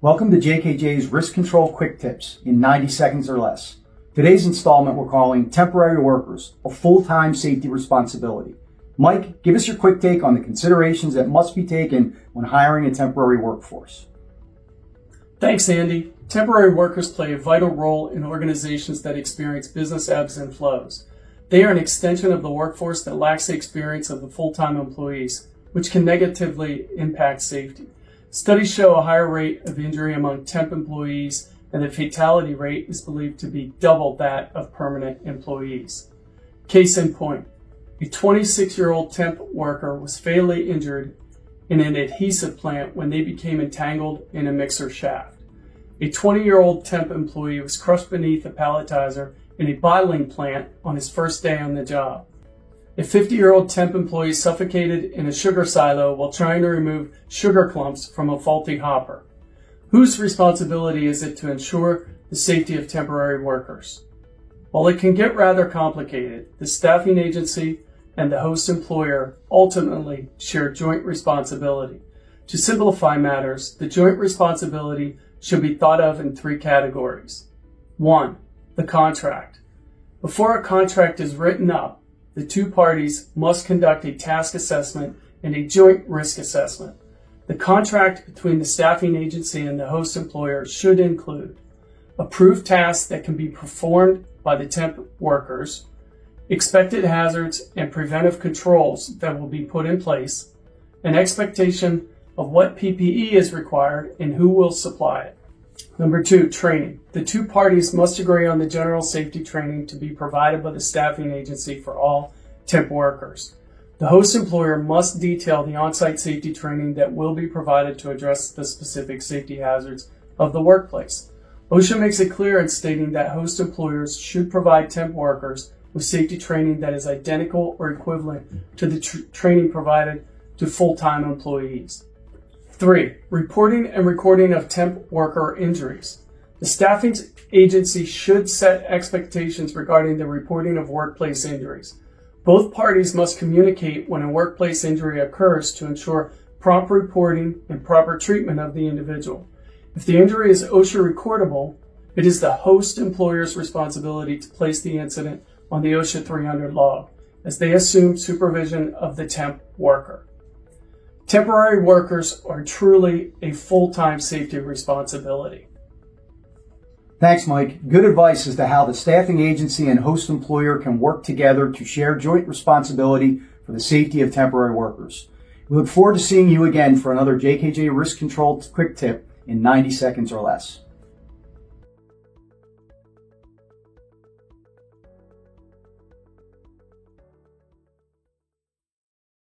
Welcome to JKJ's Risk Control Quick Tips in 90 seconds or less. Today's installment we're calling Temporary Workers, a Full-Time Safety Responsibility. Mike, give us your quick take on the considerations that must be taken when hiring a temporary workforce. Thanks, Andy. Temporary workers play a vital role in organizations that experience business ebbs and flows. They are an extension of the workforce that lacks the experience of the full-time employees, which can negatively impact safety. Studies show a higher rate of injury among temp employees, and the fatality rate is believed to be double that of permanent employees. Case in point, a 26-year-old temp worker was fatally injured in an adhesive plant when they became entangled in a mixer shaft. A 20-year-old temp employee was crushed beneath a palletizer in a bottling plant on his first day on the job. A 50-year-old temp employee suffocated in a sugar silo while trying to remove sugar clumps from a faulty hopper. Whose responsibility is it to ensure the safety of temporary workers? While it can get rather complicated, the staffing agency and the host employer ultimately share joint responsibility. To simplify matters, the joint responsibility should be thought of in three categories. 1. The contract. Before a contract is written up, the two parties must conduct a task assessment and a joint risk assessment. The contract between the staffing agency and the host employer should include approved tasks that can be performed by the temp workers, expected hazards and preventive controls that will be put in place, an expectation of what PPE is required and who will supply it. Number 2, training. The two parties must agree on the general safety training to be provided by the staffing agency for all temp workers. The host employer must detail the on-site safety training that will be provided to address the specific safety hazards of the workplace. OSHA makes it clear in stating that host employers should provide temp workers with safety training that is identical or equivalent to the training provided to full-time employees. 3. Reporting and recording of temp worker injuries. The staffing agency should set expectations regarding the reporting of workplace injuries. Both parties must communicate when a workplace injury occurs to ensure prompt reporting and proper treatment of the individual. If the injury is OSHA recordable, it is the host employer's responsibility to place the incident on the OSHA 300 log, as they assume supervision of the temp worker. Temporary workers are truly a full-time safety responsibility. Thanks, Mike. Good advice as to how the staffing agency and host employer can work together to share joint responsibility for the safety of temporary workers. We look forward to seeing you again for another JKJ Risk Control Quick Tip in 90 seconds or less.